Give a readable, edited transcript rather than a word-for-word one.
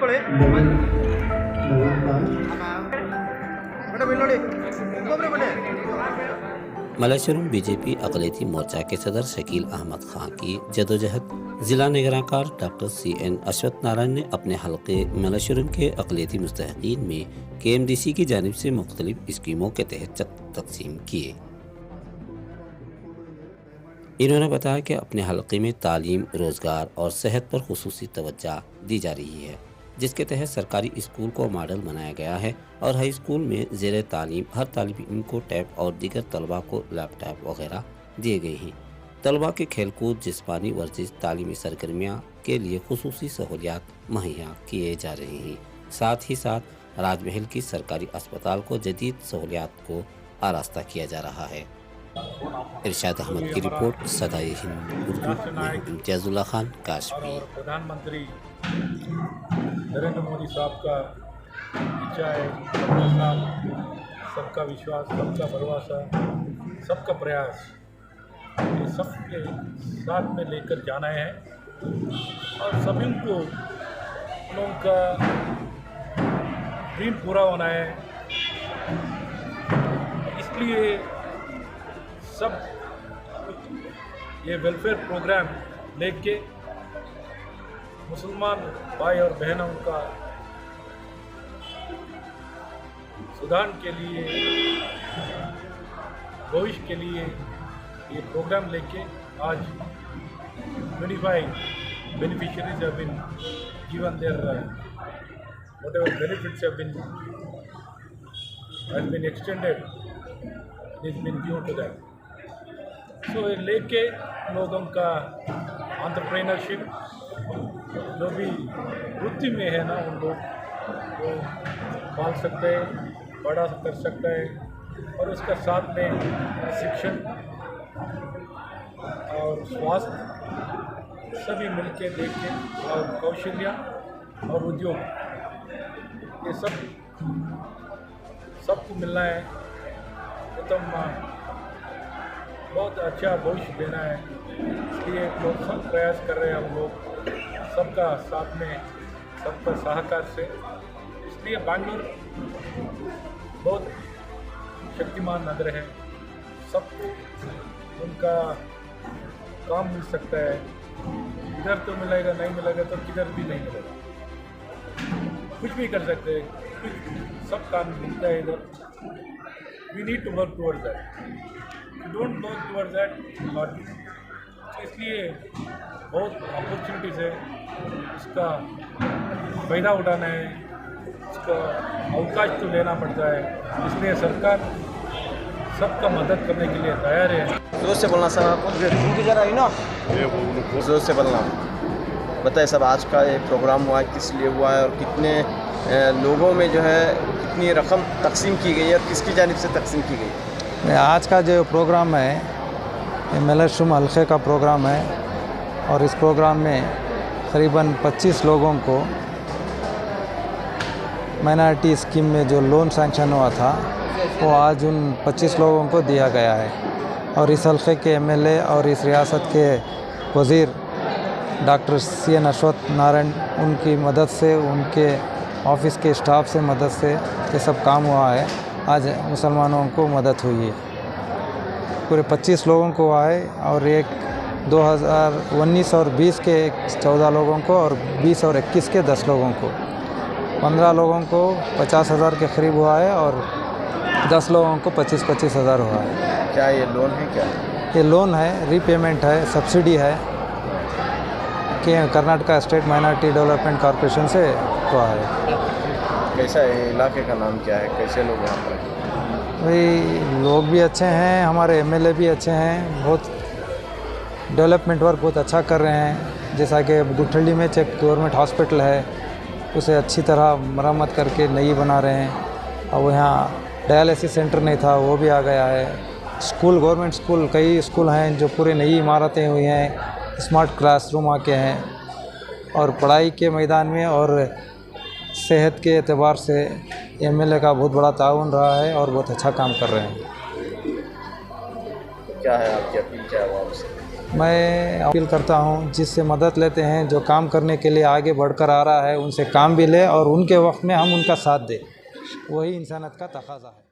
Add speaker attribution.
Speaker 1: ಕೂತ್ಕೊಳ್ಳಿ ಮೇಡಮ್ ಇಲ್ಲಿ ನೋಡಿ ಒಬ್ಬೊಬ್ಬರೇ ಬನ್ನಿ.
Speaker 2: मलशुरम बीजेपी अकलेती मोर्चा के सदर शकील अहमद खां की जदोजहद जिला निगरानकार डॉक्टर CN अश्वथ नारायण ने अपने हलके मलशुरम के अकलेती मुस्तहिकीन में KMDC की जानिब से मुख्तलिफ स्कीमों के तहत तकसीम किए। इन्होंने बताया कि अपने हलके में तालीम, रोज़गार और सेहत पर खुसूसी तवज्जो दी जा रही है, जिसके तहत सरकारी स्कूल को मॉडल बनाया गया है और हाई स्कूल में ज़ेर तालीम हर तालिब इल्म को टैब और दीगर तलबा को लैपटॉप वगैरह दिए गए हैं। तलबा के खेलकूद, जिस्मानी वर्जिश, तालीमी सरगर्मियाँ के लिए खुसूसी सहूलियात मुहैया किए जा रहे हैं। साथ ही साथ राजमहल की सरकारी अस्पताल को जदीद सहूलियात को आरास्ता किया जा रहा है। इरशाद अहमद की रिपोर्ट, सदाए हिंद उर्दू, इम्तियाजुल्लाह खान, कश्मीर।
Speaker 3: प्रधानमंत्री नरेंद्र मोदी साहब का इच्छा है, सबका साथ, सबका विश्वास, सबका भरोसा, सबका प्रयास, ये सबके साथ में लेकर जाना है और सभी को उनका ड्रीम पूरा होना है। इसलिए सब ये वेलफेयर प्रोग्राम लेके मुसलमान भाई और बहनों का सुधार के लिए, भविष्य के लिए ये प्रोग्राम लेके आज 25 beneficiaries have been given their whatever benefits have been extended, it has been given to them. So ये लेके लोगों का एंटरप्रेन्योरशिप जो भी वृत्ति में है ना, उन लोग वो पाल सकते हैं, बड़ा कर सकता है और उसका साथ में शिक्षण और स्वास्थ्य सभी मिलके देखे और कौशल्या और उद्योग ये सबको मिलना है। उत्तम बहुत अच्छा भविष्य देना है, इसलिए लोग सब प्रयास कर रहे हैं, हम लोग सबका साथ में, सबका सहकार से। इसलिए बैंगलोर बहुत शक्तिमान नगर है, सबको उनका काम मिल सकता है। इधर तो मिलेगा, नहीं मिलेगा तो किधर भी नहीं मिलेगा, कुछ भी कर सकते हैं, सब काम मिलता है इधर। We need to work towards that, don't work towards that not. इसलिए बहुत अपॉर्चुनिटीज़ है, इसका फ़ायदा उठाना है, इसका अवकाश तो लेना पड़ता है। इसलिए सरकार सबका मदद करने के लिए तैयार है।
Speaker 4: जोर से बोलना सर, आपको जोर से बोलना। बताइए सब, आज का ये प्रोग्राम हुआ है, किस लिए हुआ है और कितने लोगों में जो है कितनी रकम तकसीम की गई है और किसकी जानिब से तकसीम की गई?
Speaker 5: आज का जो प्रोग्राम है ये मलशुरम हल्के का प्रोग्राम है और इस प्रोग्राम में करीबन 25 लोगों को माइनॉरिटी स्कीम में जो लोन सैंक्शन हुआ था वो आज उन 25 लोगों को दिया गया है। और इस हल्के के MLA और इस रियासत के वज़ीर डॉक्टर CN अश्वथ नारायण उनकी मदद से, उनके ऑफिस के स्टाफ से मदद से ये सब काम हुआ है। आज मुसलमानों को मदद हुई है, पूरे 25 लोगों को हुआ है और एक 2019 और 20 के 14 लोगों को और 20 और 21 के 10 लोगों को, 15 लोगों को 50,000 के करीब हुआ है और 10 लोगों को 25-25 हज़ार हुआ है।
Speaker 4: क्या ये लोन है? क्या
Speaker 5: ये लोन है, रीपेमेंट है, सब्सिडी है कि Karnataka state minority development corporation से हुआ है।
Speaker 4: कैसा है इलाके का नाम क्या है, कैसे लोग यहाँ पर?
Speaker 5: भाई लोग भी अच्छे हैं, हमारे MLA भी अच्छे हैं, बहुत डेवलपमेंट वर्क बहुत अच्छा कर रहे हैं। जैसा कि गुठली में एक गवर्नमेंट हॉस्पिटल है, उसे अच्छी तरह मरम्मत करके नई बना रहे हैं। और यहाँ डायलिसिस सेंटर नहीं था, वो भी आ गया है। स्कूल, गवर्नमेंट स्कूल, कई स्कूल हैं जो पूरे नई इमारतें हुई हैं, स्मार्ट क्लासरूम आके हैं। और पढ़ाई के मैदान में और सेहत के एतबार से MLA का बहुत बड़ा ताउन रहा है और बहुत अच्छा काम कर रहे हैं।
Speaker 4: क्या है आपकी अपील, क्या है आपसे?
Speaker 5: मैं अपील करता हूं, जिससे मदद लेते हैं, जो काम करने के लिए आगे बढ़कर आ रहा है, उनसे काम भी ले और उनके वक्त में हम उनका साथ दें। वही इंसानियत का तकाज़ा है।